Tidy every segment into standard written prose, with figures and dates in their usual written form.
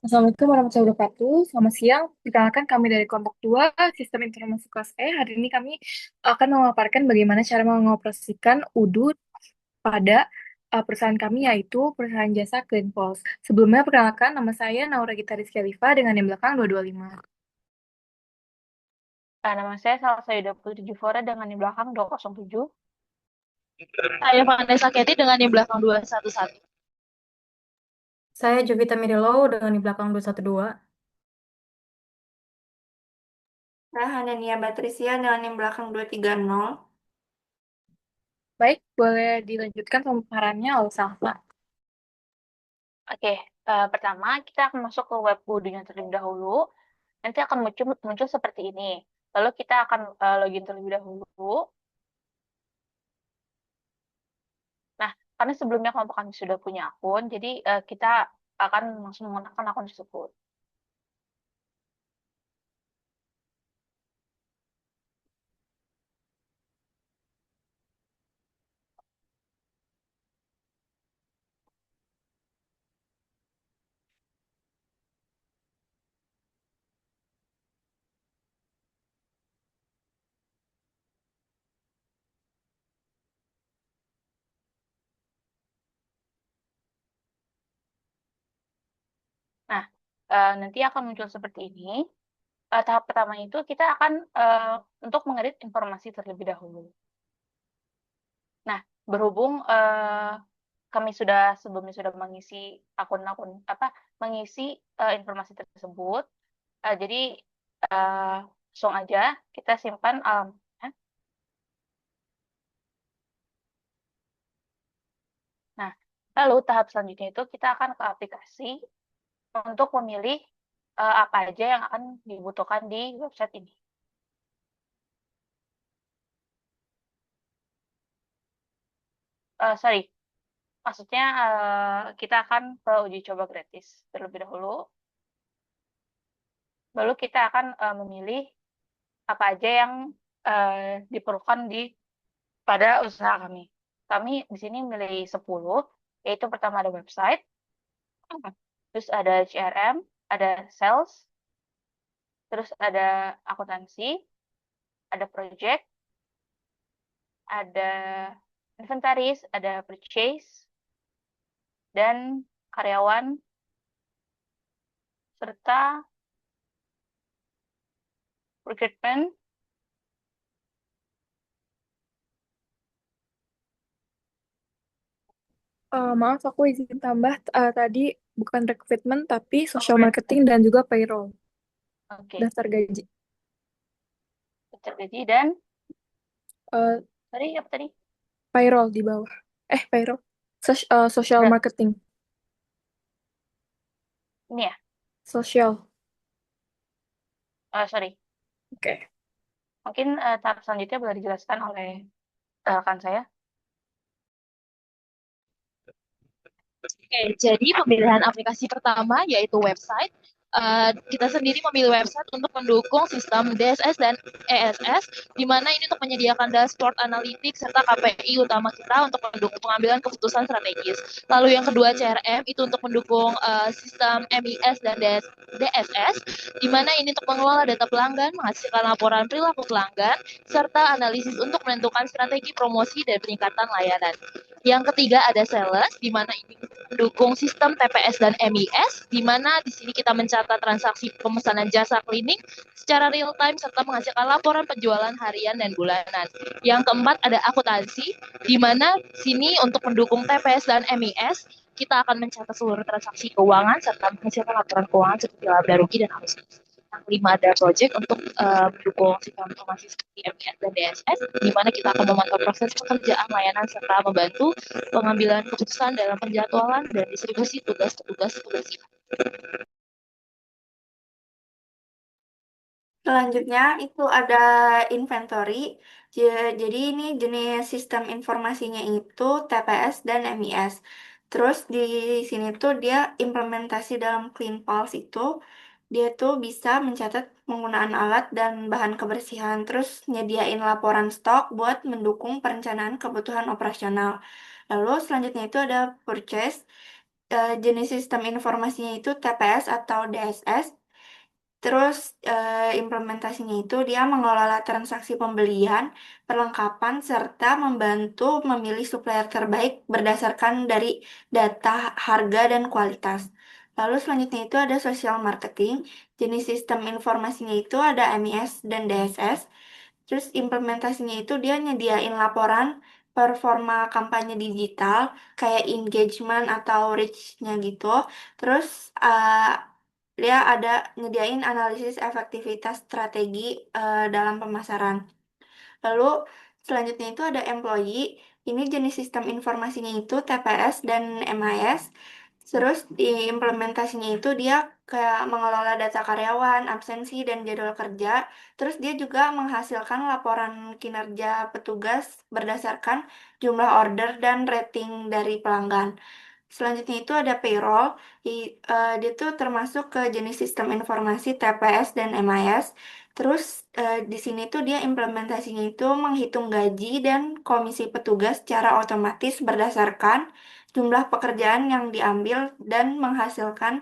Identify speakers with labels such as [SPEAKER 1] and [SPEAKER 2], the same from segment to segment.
[SPEAKER 1] Assalamualaikum warahmatullahi wabarakatuh. Selamat siang. Perkenalkan kami dari kelompok 2 Sistem Informasi Kelas E. Hari ini kami akan memaparkan bagaimana cara mengoperasikan UDU pada perusahaan kami, yaitu perusahaan jasa Cleanpulse. Sebelumnya, perkenalkan nama saya Naura Gita Rizky Alifa dengan yang belakang 225.
[SPEAKER 2] Nama saya Salsa Yuda Putri Jufora dengan di belakang 207.
[SPEAKER 3] Saya Vanessa Kety dengan di belakang 211.
[SPEAKER 1] Saya Jovita Mirilo dengan di belakang 212.
[SPEAKER 4] Saya Hanania Batrisia dengan yang belakang 230.
[SPEAKER 1] Baik, boleh dilanjutkan pemaparannya oleh Salva.
[SPEAKER 2] Oke, pertama kita akan masuk ke web Udunya terlebih dahulu. Nanti akan muncul seperti ini. Lalu kita akan login terlebih dahulu. Nah, karena sebelumnya kelompok kami sudah punya akun, jadi kita akan langsung menggunakan akun tersebut. Nah, nanti akan muncul seperti ini. Tahap pertama itu kita akan untuk mengedit informasi terlebih dahulu. Nah, berhubung kami sebelumnya sudah mengisi akun-akun mengisi informasi tersebut, jadi langsung aja kita simpan alamatnya. Nah, lalu tahap selanjutnya itu kita akan ke aplikasi untuk memilih apa aja yang akan dibutuhkan di website ini. Sorry, maksudnya kita akan ke uji coba gratis terlebih dahulu. Lalu kita akan memilih apa aja yang diperlukan pada usaha kami. Kami di sini milih 10, yaitu pertama ada website, terus ada CRM, ada sales, terus ada akuntansi, ada project, ada inventaris, ada purchase, dan karyawan, serta recruitment.
[SPEAKER 1] Maaf, aku izin tambah. Tadi bukan recruitment, tapi social marketing dan juga payroll,
[SPEAKER 2] Oke,
[SPEAKER 1] daftar gaji.
[SPEAKER 2] terjadi dan
[SPEAKER 1] Eh,
[SPEAKER 2] tadi apa tadi?
[SPEAKER 1] Payroll di bawah. Payroll. Social
[SPEAKER 2] Udah,
[SPEAKER 1] marketing.
[SPEAKER 2] ini ya.
[SPEAKER 1] Social.
[SPEAKER 2] Sorry.
[SPEAKER 1] Oke.
[SPEAKER 2] Mungkin tahap selanjutnya boleh dijelaskan oleh rekan saya.
[SPEAKER 3] Oke, jadi pemilihan aplikasi pertama yaitu website. Kita sendiri memilih website untuk mendukung sistem DSS dan ESS, di mana ini untuk menyediakan dashboard analitik serta KPI utama kita untuk mendukung pengambilan keputusan strategis. Lalu yang kedua CRM itu untuk mendukung sistem MIS dan DSS, di mana ini untuk mengelola data pelanggan, menghasilkan laporan perilaku pelanggan, serta analisis untuk menentukan strategi promosi dan peningkatan layanan. Yang ketiga ada sales, di mana ini mendukung sistem TPS dan MIS, di mana di sini kita mencatat transaksi pemesanan jasa cleaning secara real time serta menghasilkan laporan penjualan harian dan bulanan. Yang keempat ada akuntansi, di mana sini untuk mendukung TPS dan MIS, kita akan mencatat seluruh transaksi keuangan serta menghasilkan laporan keuangan seperti laba rugi dan arus. Yang kelima ada project untuk mendukung sistem informasi seperti MIS dan DSS, di mana kita akan memantau proses pekerjaan layanan serta membantu pengambilan keputusan dalam penjadwalan dan distribusi tugas-tugas kebersihan.
[SPEAKER 4] Selanjutnya itu ada inventory. Jadi ini jenis sistem informasinya itu TPS dan MIS. Terus di sini tuh dia implementasi dalam Clean Pulse itu dia tuh bisa mencatat penggunaan alat dan bahan kebersihan. Terus nyediain laporan stok buat mendukung perencanaan kebutuhan operasional. Lalu selanjutnya itu ada purchase. jenis sistem informasinya itu TPS atau DSS. Terus implementasinya itu dia mengelola transaksi pembelian, perlengkapan, serta membantu memilih supplier terbaik berdasarkan dari data, harga, dan kualitas. Lalu selanjutnya itu ada social marketing. Jenis sistem informasinya itu ada MES dan DSS. Terus implementasinya itu dia nyediain laporan performa kampanye digital kayak engagement atau reach-nya gitu. Terus dia ada nyediain analisis efektivitas strategi dalam pemasaran. Lalu selanjutnya itu ada employee. Ini jenis sistem informasinya itu TPS dan MIS. Terus di implementasinya itu dia kayak mengelola data karyawan, absensi, dan jadwal kerja. Terus dia juga menghasilkan laporan kinerja petugas berdasarkan jumlah order dan rating dari pelanggan. Selanjutnya itu ada payroll. Dia tuh termasuk ke jenis sistem informasi TPS dan MIS. Terus di sini tuh dia implementasinya itu menghitung gaji dan komisi petugas secara otomatis berdasarkan jumlah pekerjaan yang diambil dan menghasilkan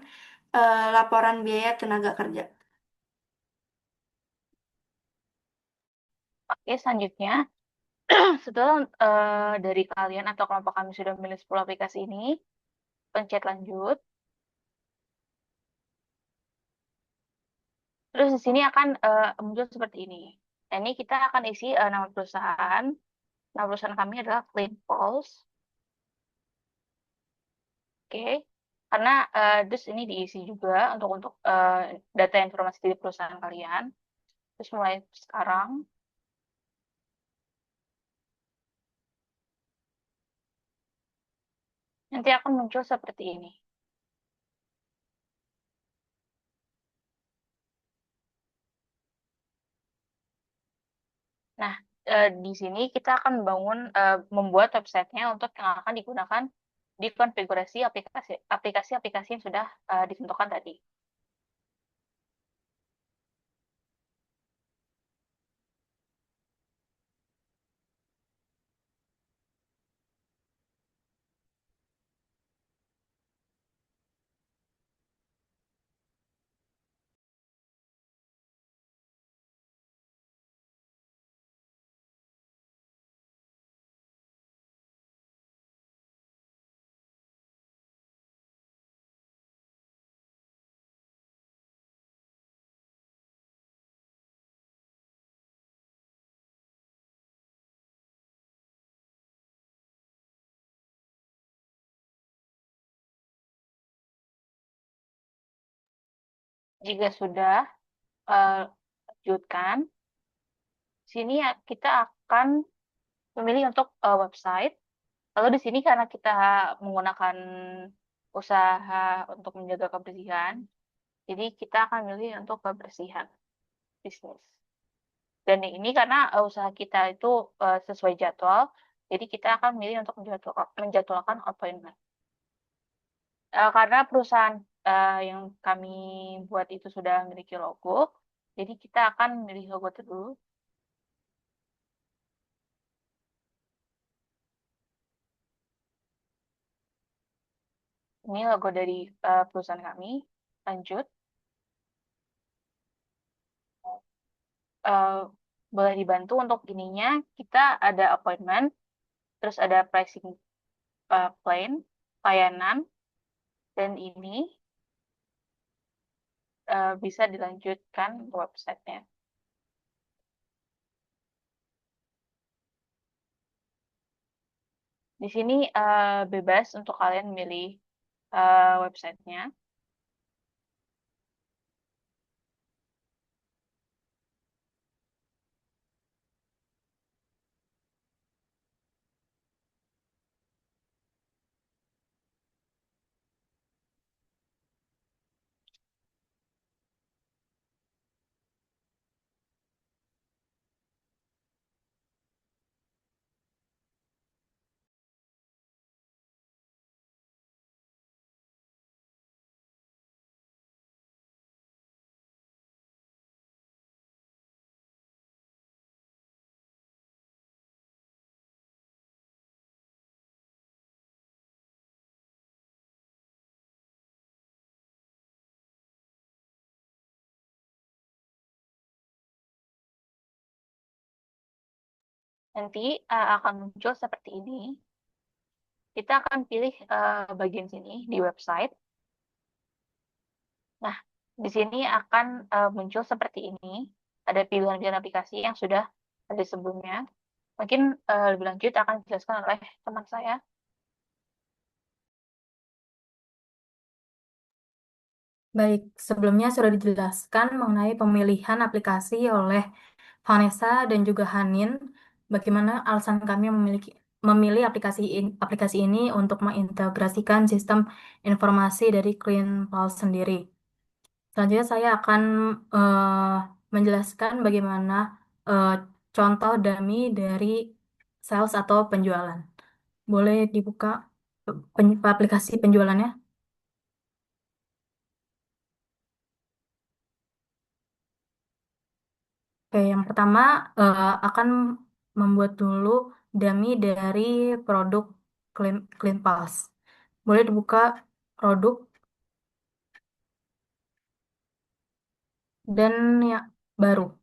[SPEAKER 4] laporan biaya tenaga kerja.
[SPEAKER 2] Oke, selanjutnya setelah dari kalian atau kelompok kami sudah memilih 10 aplikasi ini, pencet lanjut. Terus di sini akan muncul seperti ini. Nah, ini kita akan isi nama perusahaan. Nama perusahaan kami adalah Clean Pulse. Oke. Karena terus ini diisi juga untuk data informasi di perusahaan kalian. Terus mulai sekarang, nanti akan muncul seperti ini. Nah, di sini kita akan membuat websitenya untuk yang akan digunakan di konfigurasi aplikasi-aplikasi yang sudah ditentukan tadi. Jika sudah, lanjutkan. Sini kita akan memilih untuk website. Lalu di sini karena kita menggunakan usaha untuk menjaga kebersihan, jadi kita akan memilih untuk kebersihan bisnis. Dan ini karena usaha kita itu sesuai jadwal, jadi kita akan memilih untuk menjadwalkan appointment. Karena perusahaan yang kami buat itu sudah memiliki logo, jadi kita akan memilih logo itu dulu. Ini logo dari perusahaan kami. Lanjut. Eh, boleh dibantu untuk ininya. Kita ada appointment, terus ada pricing plan, layanan, dan ini bisa dilanjutkan ke websitenya. Di sini bebas untuk kalian milih websitenya. Nanti akan muncul seperti ini. Kita akan pilih bagian sini di website. Nah, di sini akan muncul seperti ini. Ada pilihan-pilihan aplikasi yang sudah ada sebelumnya. Mungkin lebih lanjut akan dijelaskan oleh teman saya.
[SPEAKER 5] Baik, sebelumnya sudah dijelaskan mengenai pemilihan aplikasi oleh Vanessa dan juga Hanin. Bagaimana alasan kami memilih aplikasi ini untuk mengintegrasikan sistem informasi dari CleanPulse sendiri. Selanjutnya saya akan eh, menjelaskan bagaimana eh, contoh dummy dari sales atau penjualan. Boleh dibuka aplikasi penjualannya? Oke, yang pertama akan membuat dulu dummy dari produk CleanPulse. Boleh dibuka produk dan ya baru.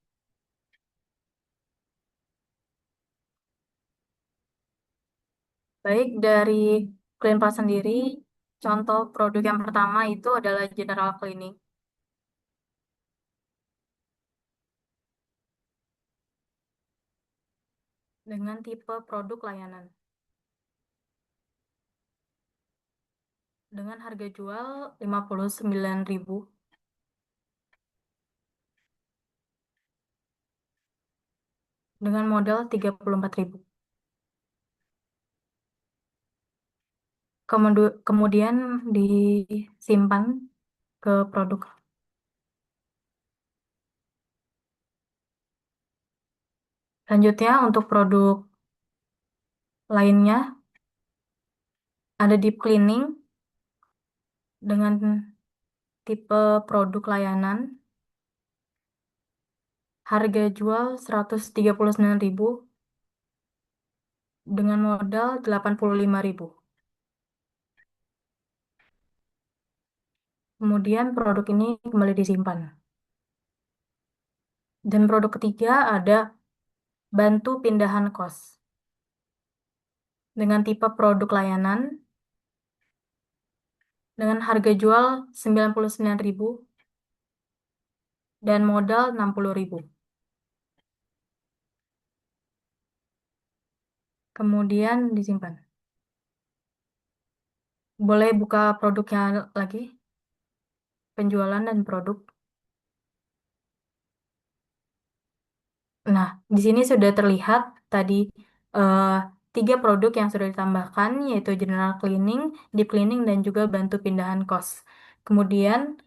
[SPEAKER 5] Baik dari CleanPulse sendiri, contoh produk yang pertama itu adalah General Cleaning dengan tipe produk layanan. Dengan harga jual 59.000 dengan modal 34.000. Kemudian disimpan ke produk. Selanjutnya untuk produk lainnya ada deep cleaning dengan tipe produk layanan. Harga jual 139.000 dengan modal 85.000. Kemudian produk ini kembali disimpan. Dan produk ketiga ada bantu pindahan kos dengan tipe produk layanan dengan harga jual 99.000 dan modal 60.000. Kemudian disimpan. Boleh buka produknya lagi, penjualan dan produk. Nah, di sini sudah terlihat tadi eh, 3 produk yang sudah ditambahkan, yaitu General Cleaning, Deep Cleaning, dan juga bantu pindahan kos. Kemudian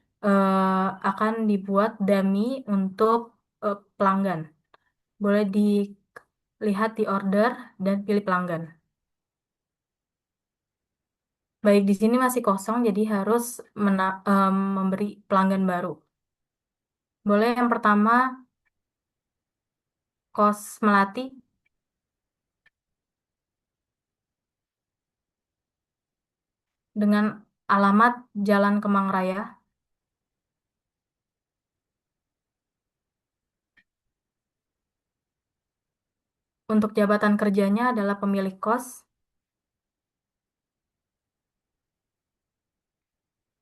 [SPEAKER 5] akan dibuat dummy untuk pelanggan. Boleh dilihat di order dan pilih pelanggan. Baik, di sini masih kosong, jadi harus memberi pelanggan baru. Boleh yang pertama, kos Melati dengan alamat Jalan Kemang Raya. Untuk jabatan kerjanya adalah pemilik kos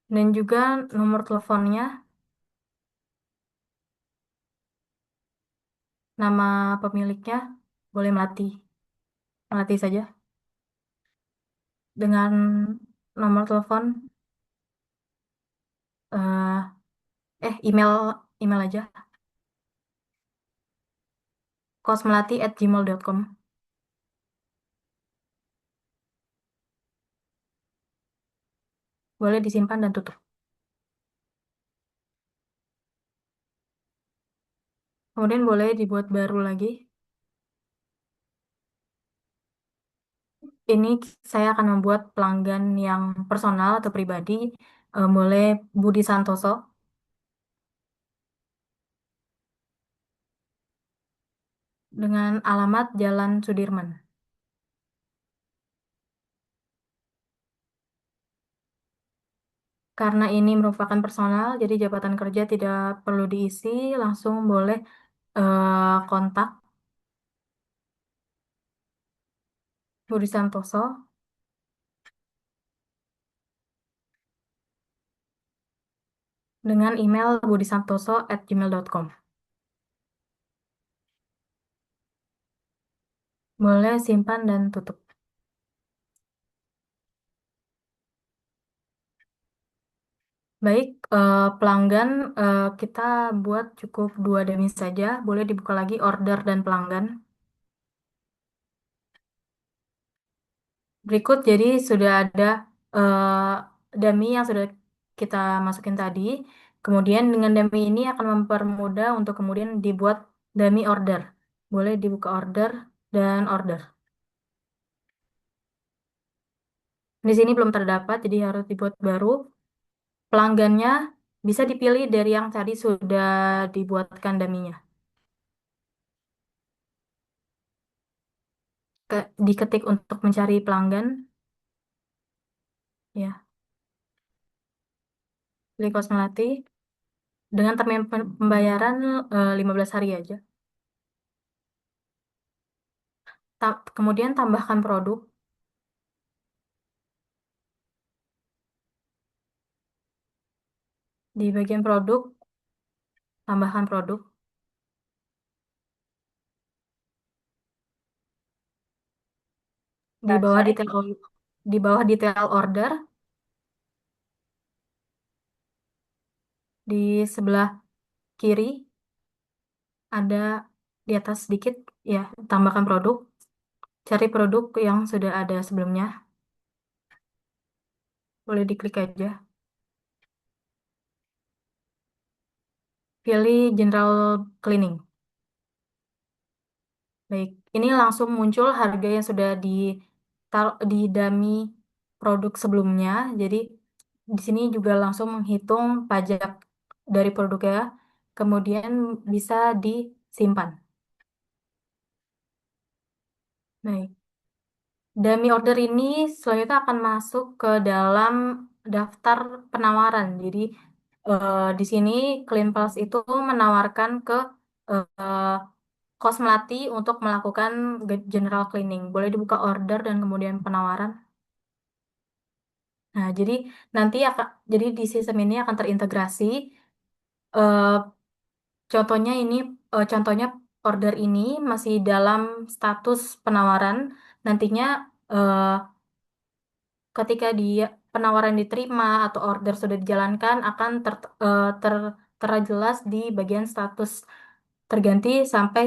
[SPEAKER 5] dan juga nomor teleponnya, nama pemiliknya boleh Melati, Melati saja dengan nomor telepon eh email email aja kosmelati@gmail.com. Boleh disimpan dan tutup. Kemudian boleh dibuat baru lagi. Ini saya akan membuat pelanggan yang personal atau pribadi. Boleh Budi Santoso dengan alamat Jalan Sudirman. Karena ini merupakan personal, jadi jabatan kerja tidak perlu diisi, langsung boleh kontak Budi Santoso dengan email budisantoso@gmail.com. Boleh simpan dan tutup. Baik, pelanggan kita buat cukup 2 demi saja. Boleh dibuka lagi order dan pelanggan. Berikut jadi sudah ada dummy yang sudah kita masukin tadi. Kemudian dengan dummy ini akan mempermudah untuk kemudian dibuat dummy order. Boleh dibuka order dan order. Di sini belum terdapat, jadi harus dibuat baru. Pelanggannya bisa dipilih dari yang tadi sudah dibuatkan dummy-nya. Diketik untuk mencari pelanggan, ya, pilih kos melati. Dengan termin pembayaran 15 hari aja. Kemudian tambahkan produk. Di bagian produk, tambahkan produk. Di bawah
[SPEAKER 2] Selesai.
[SPEAKER 5] detail di bawah detail order, di sebelah kiri ada di atas sedikit, ya, tambahkan produk. Cari produk yang sudah ada sebelumnya. Boleh diklik aja. Pilih General Cleaning. Baik, ini langsung muncul harga yang sudah di dummy produk sebelumnya. Jadi di sini juga langsung menghitung pajak dari produknya, kemudian bisa disimpan. Baik, dummy order ini selanjutnya akan masuk ke dalam daftar penawaran. Jadi di sini Clean Plus itu menawarkan ke eh, Kos Melati untuk melakukan general cleaning. Boleh dibuka order dan kemudian penawaran. Nah, jadi di sistem ini akan terintegrasi. eh, contohnya order ini masih dalam status penawaran. Nantinya eh, ketika penawaran diterima atau order sudah dijalankan akan tera jelas di bagian status terganti sampai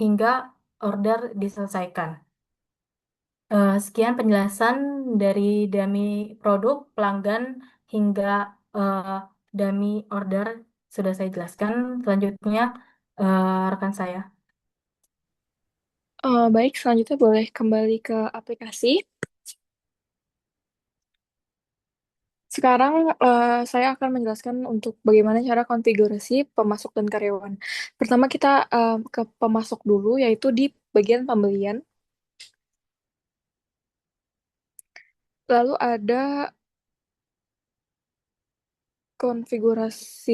[SPEAKER 5] hingga order diselesaikan. Sekian penjelasan dari dummy produk, pelanggan, hingga eh, dummy order sudah saya jelaskan. Selanjutnya, rekan saya.
[SPEAKER 1] Baik, selanjutnya boleh kembali ke aplikasi. Sekarang saya akan menjelaskan untuk bagaimana cara konfigurasi pemasok dan karyawan. Pertama kita ke pemasok dulu, yaitu di bagian pembelian. Lalu ada konfigurasi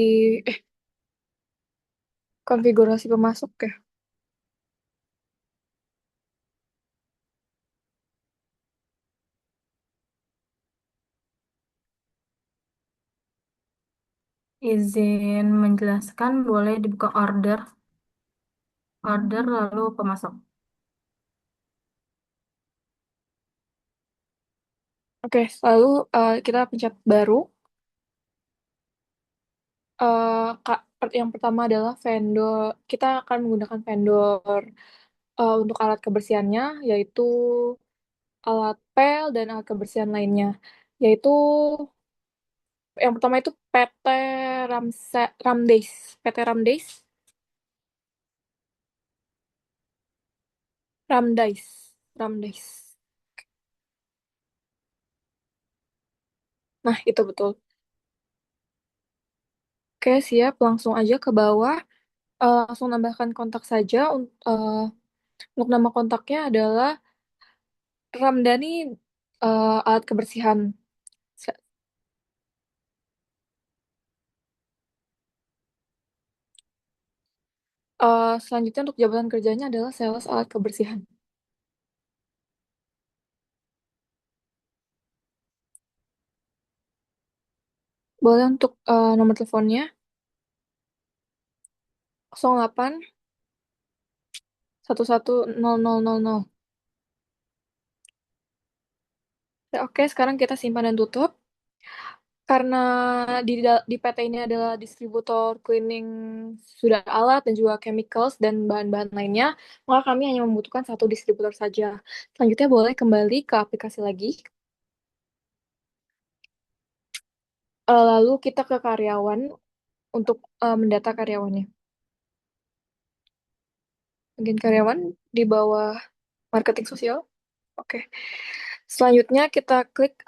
[SPEAKER 1] konfigurasi pemasok ya.
[SPEAKER 5] Izin menjelaskan, boleh dibuka order lalu pemasok.
[SPEAKER 1] Oke, lalu kita pencet baru. Yang pertama adalah vendor. Kita akan menggunakan vendor untuk alat kebersihannya, yaitu alat pel dan alat kebersihan lainnya. Yaitu yang pertama itu PT Ramdeis. PT Ramdeis. Ramdais. Ramdeis. Nah, itu betul. Oke, siap. Langsung aja ke bawah. Langsung nambahkan kontak saja. Untuk nama kontaknya adalah Ramdhani alat kebersihan. Se- Selanjutnya untuk jabatan kerjanya adalah sales alat kebersihan. Boleh untuk nomor teleponnya 08 110000. Ya, oke, sekarang kita simpan dan tutup. Karena di PT ini adalah distributor cleaning sudah alat dan juga chemicals dan bahan-bahan lainnya, maka kami hanya membutuhkan satu distributor saja. Selanjutnya boleh kembali ke aplikasi lagi. Lalu kita ke karyawan untuk mendata karyawannya. Bagian karyawan di bawah marketing sosial. Oke. Selanjutnya kita klik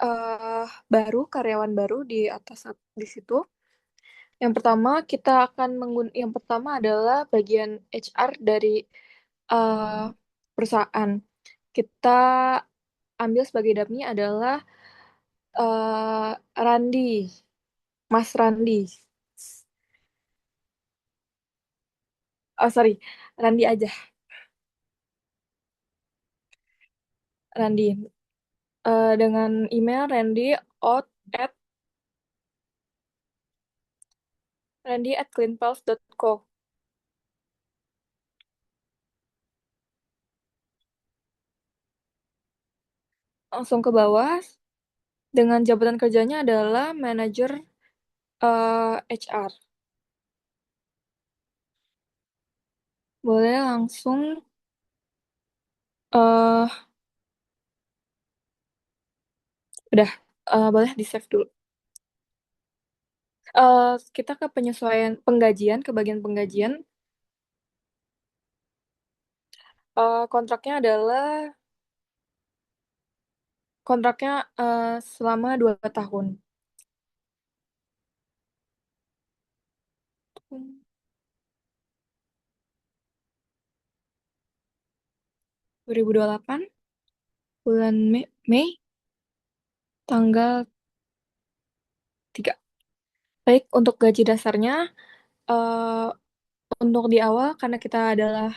[SPEAKER 1] baru, karyawan baru di atas di situ. Yang pertama adalah bagian HR dari eh, perusahaan. Kita ambil sebagai dummy adalah Randi, Mas Randi. Oh, sorry, Randi aja, Randi. Dengan email randy@cleanpulse.co. Langsung ke bawah, dengan jabatan kerjanya adalah manajer HR. Boleh langsung eh udah boleh di save dulu. Kita ke penyesuaian penggajian, ke bagian penggajian. Kontraknya adalah kontraknya selama 2 tahun. 2028 bulan Mei tanggal 3. Baik, untuk gaji dasarnya eh, untuk di awal karena kita adalah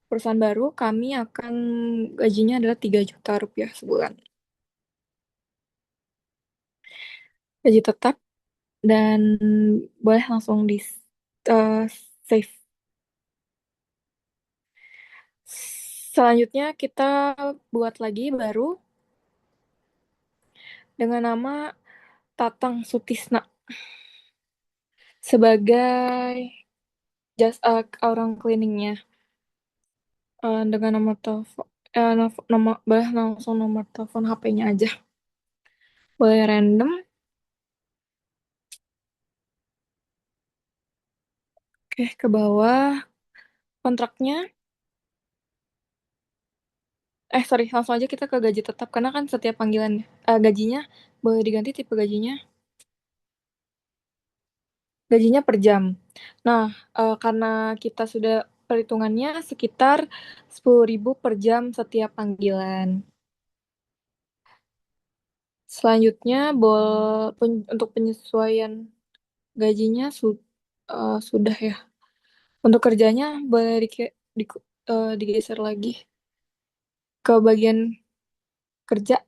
[SPEAKER 1] perusahaan baru, kami akan gajinya adalah 3 juta rupiah sebulan. Gaji tetap dan boleh langsung di eh, save. Selanjutnya kita buat lagi baru dengan nama Tatang Sutisna sebagai orang cleaningnya. Dengan nomor telepon boleh langsung nomor telepon HP-nya aja. Boleh random. Oke, ke bawah kontraknya. Sorry, langsung aja kita ke gaji tetap karena kan setiap panggilan gajinya boleh diganti tipe gajinya. Gajinya per jam. Nah, karena kita sudah perhitungannya sekitar 10.000 per jam setiap panggilan. Selanjutnya, untuk penyesuaian gajinya sudah ya. Untuk kerjanya boleh digeser lagi ke bagian kerja.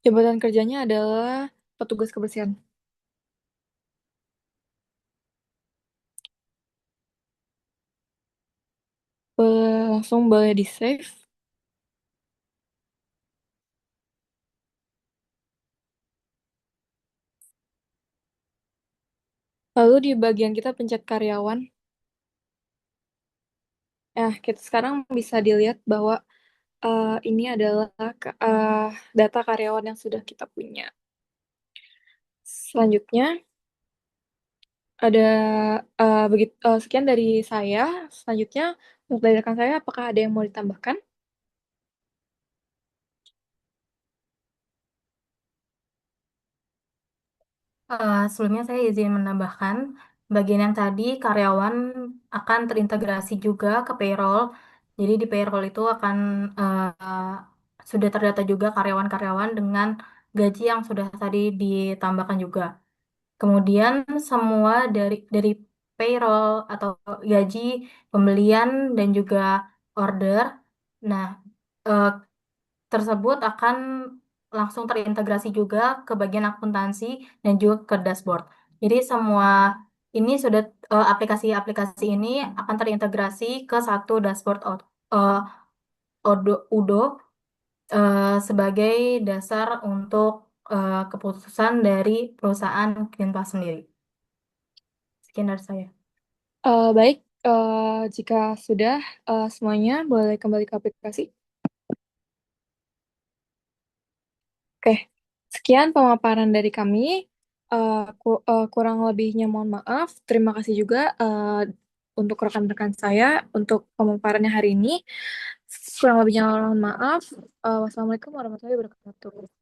[SPEAKER 1] Jabatan kerjanya adalah petugas kebersihan. Langsung boleh di save. Lalu di bagian kita pencet karyawan. Kita sekarang bisa dilihat bahwa ini adalah data karyawan yang sudah kita punya. Selanjutnya ada sekian dari saya. Selanjutnya untuk dari rekan saya, apakah ada yang mau ditambahkan?
[SPEAKER 5] Sebelumnya saya izin menambahkan, bagian yang tadi karyawan akan terintegrasi juga ke payroll. Jadi di payroll itu akan sudah terdata juga karyawan-karyawan dengan gaji yang sudah tadi ditambahkan juga. Kemudian semua dari payroll atau gaji, pembelian dan juga order, nah eh, tersebut akan langsung terintegrasi juga ke bagian akuntansi dan juga ke dashboard. Jadi semua ini sudah aplikasi-aplikasi ini akan terintegrasi ke satu dashboard eh, Udo sebagai dasar untuk keputusan dari perusahaan Kinpa sendiri. Sekian dari saya.
[SPEAKER 1] Baik, jika sudah semuanya boleh kembali ke aplikasi. Oke, sekian pemaparan dari kami. Kurang lebihnya mohon maaf. Terima kasih juga untuk rekan-rekan saya untuk pemaparannya hari ini. Kurang lebihnya mohon maaf. Wassalamualaikum warahmatullahi wabarakatuh.